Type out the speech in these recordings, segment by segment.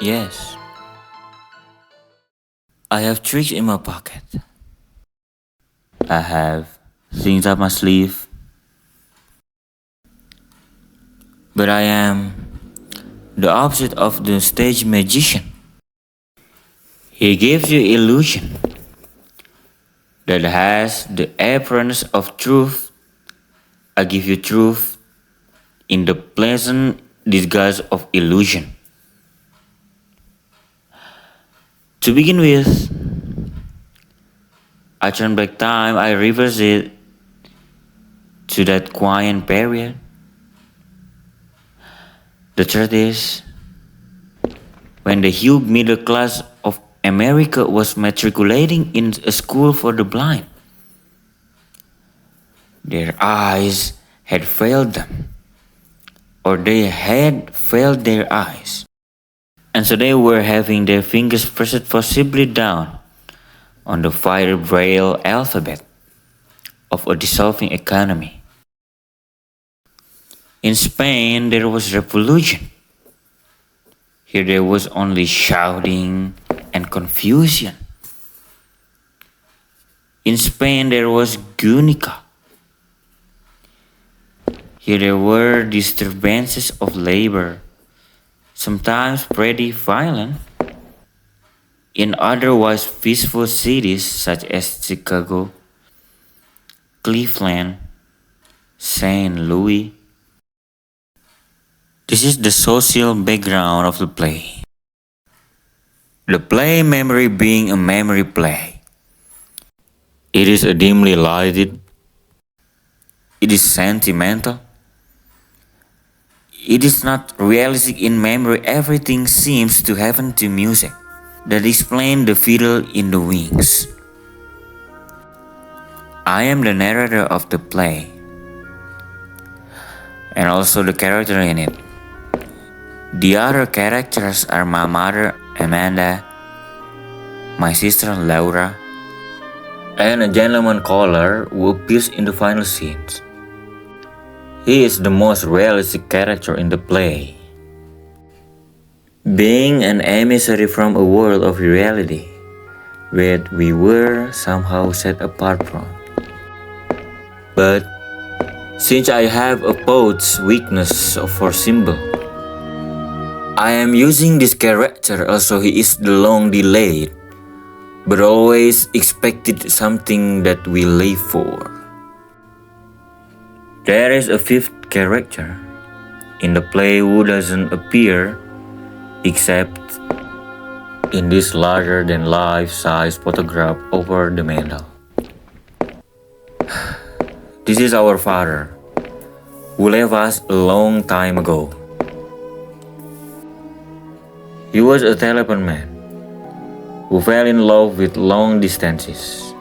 Yes, I have tricks in my pocket. I have things up my sleeve, but I am the opposite of the stage magician. He gives you illusion that has the appearance of truth. I give you truth in the pleasant disguise of illusion. To begin with, I turn back time, I reverse it to that quiet period. The truth is, when the huge middle class of America was matriculating in a school for the blind, their eyes had failed them, or they had failed their eyes, and so they were having their fingers pressed forcibly down on the fire braille alphabet of a dissolving economy. In Spain, there was revolution. Here there was only shouting and confusion. In Spain, there was Guernica. Here there were disturbances of labor, sometimes pretty violent. In otherwise peaceful cities such as Chicago, Cleveland, St. Louis. This is the social background of the play. The play memory being a memory play. It is a dimly lighted. It is sentimental. It is not realistic in memory. Everything seems to happen to music that explains the fiddle in the wings. I am the narrator of the play and also the character in it. The other characters are my mother, Amanda, my sister, Laura, and a gentleman caller who appears in the final scenes. He is the most realistic character in the play, being an emissary from a world of reality that we were somehow set apart from. But since I have a poet's weakness for symbol, I am using this character also. He is the long delayed, but always expected something that we live for. There is a fifth character in the play who doesn't appear except in this larger than life-size photograph over the mantel. This is our father, who left us a long time ago. He was a telephone man who fell in love with long distances.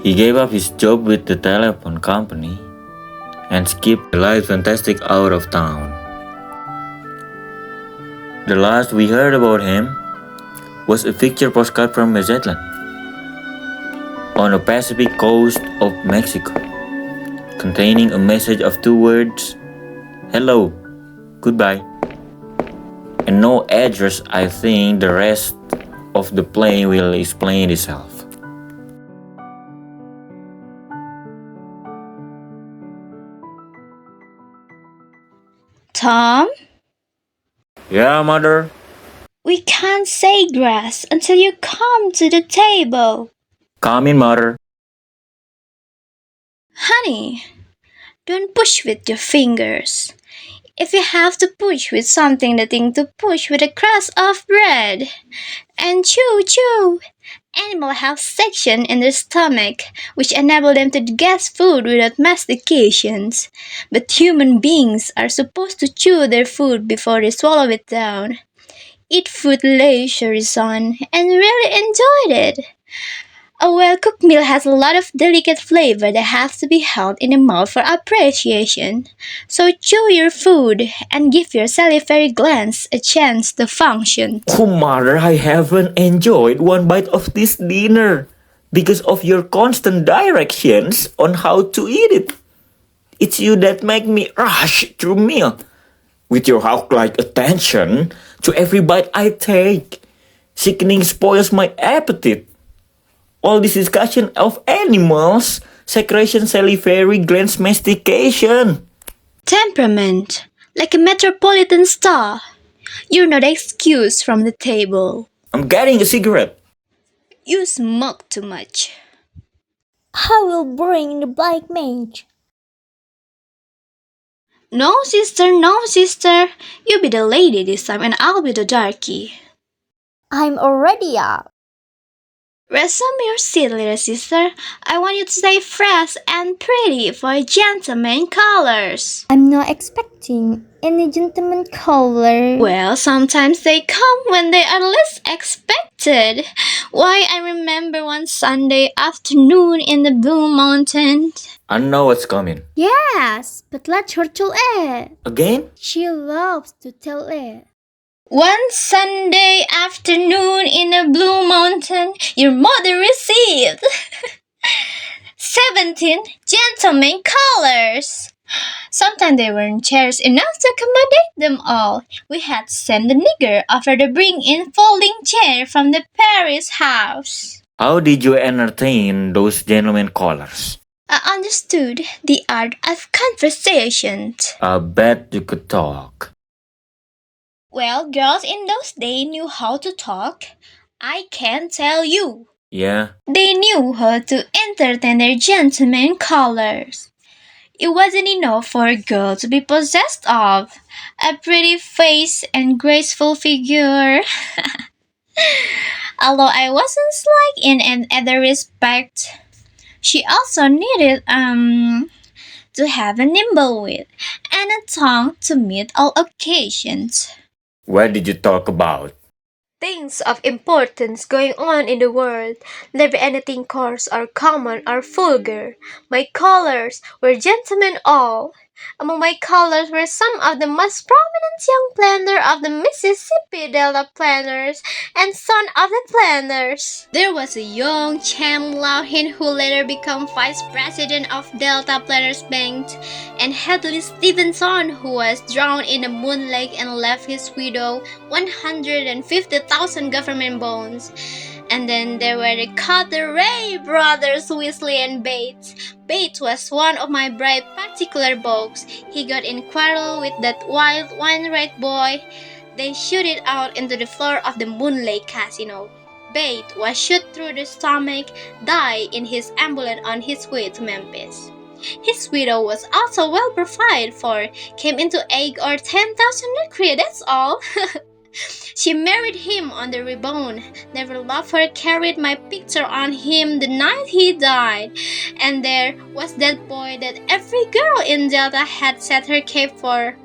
He gave up his job with the telephone company and skipped the life fantastic out of town. The last we heard about him was a picture postcard from Mazatlan on the Pacific coast of Mexico, containing a message of 2 words, hello, goodbye, and no address. I think the rest of the play will explain itself. Tom, Yeah, mother? we can't say grass until you come to the table. Come in, mother. Honey, don't push with your fingers. If you have to push with something, the thing to push with a crust of bread. And chew, chew. Animals have section in their stomach, which enable them to digest food without mastications. But human beings are supposed to chew their food before they swallow it down. eat food leisurely on, and really enjoyed it. A well-cooked meal has a lot of delicate flavor that has to be held in the mouth for appreciation. So chew your food and give your salivary glands a chance to function. Oh, mother, I haven't enjoyed one bite of this dinner because of your constant directions on how to eat it. It's you that make me rush through meal with your hawk-like attention to every bite I take. Sickening spoils my appetite. All this discussion of animals, secretion, salivary glands, mastication. Temperament, like a metropolitan star. You're not excused from the table. I'm getting a cigarette. You smoke too much. I will bring the black mage. No, sister, no, sister. You be the lady this time and I'll be the darky. I'm already up. Resume your seat, little sister. I want you to stay fresh and pretty for gentlemen callers. I'm not expecting any gentleman caller. Well, sometimes they come when they are least expected. Why, I remember one Sunday afternoon in the Blue Mountain. I know what's coming. Yes, but let her tell it. Again? She loves to tell it. One Sunday afternoon in the Blue Mountain, your mother received 17 gentlemen callers. Sometimes they weren't chairs enough to accommodate them all. We had to send the nigger over to bring in folding chair from the Paris house. How did you entertain those gentlemen callers? I understood the art of conversation. I bet you could talk. Well, girls in those days knew how to talk. I can tell you. Yeah? They knew how to entertain their gentlemen callers. It wasn't enough for a girl to be possessed of a pretty face and graceful figure. Although I wasn't like in any other respect, she also needed to have a nimble wit and a tongue to meet all occasions. What did you talk about? Things of importance going on in the world, never anything coarse or common or vulgar. My callers were gentlemen all. Among my callers were some of the most prominent young planters of the Mississippi Delta planters and son of the planters. There was a young Chem Lauhin who later became vice president of Delta Planners Bank, and Hadley Stevenson who was drowned in the Moon Lake and left his widow 150,000 government bonds. And then there were the Carteret brothers, Weasley and Bates. Bates was one of my bright particular bugs. He got in quarrel with that wild wine-rat boy. They shoot it out into the floor of the Moon Lake Casino. Bates was shot through the stomach, died in his ambulance on his way to Memphis. His widow was also well provided for, came into 8 or 10,000 acre, that's all. She married him on the rebound, never loved her, carried my picture on him the night he died. And there was that boy that every girl in Delta had set her cape for.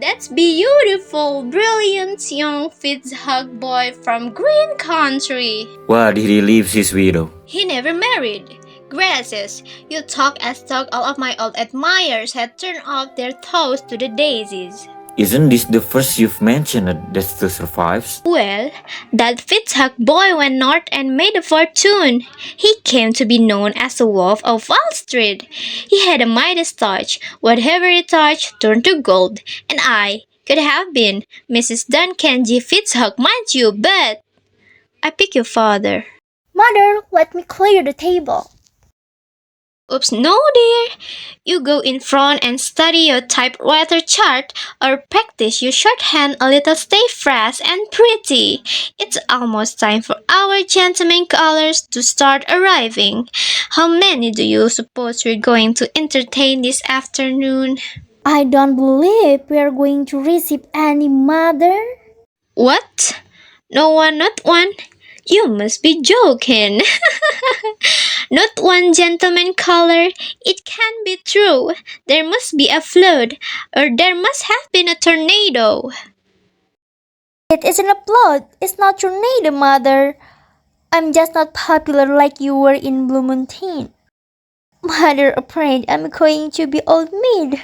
That's beautiful, brilliant young Fitzhugh boy from Green Country. Why did he leave his widow? He never married. Gracious, you talk as talk all of my old admirers had turned off their toes to the daisies. Isn't this the first you've mentioned that still survives? Well, that Fitzhugh boy went north and made a fortune. He came to be known as the Wolf of Wall Street. He had a Midas touch. Whatever he touched turned to gold. And I could have been Mrs. Duncan G. Fitzhugh, mind you, but I pick your father. Mother, let me clear the table. Oops, no dear. You go in front and study your typewriter chart or practice your shorthand a little, stay fresh and pretty. It's almost time for our gentlemen callers to start arriving. How many do you suppose we're going to entertain this afternoon? I don't believe we are going to receive any, Mother. What? No one, not one? You must be joking. Not one gentleman caller. It can't be true. There must be a flood, or there must have been a tornado. It isn't a plot. It's not tornado, Mother. I'm just not popular like you were in Blue Mountain. Mother afraid I'm going to be old maid.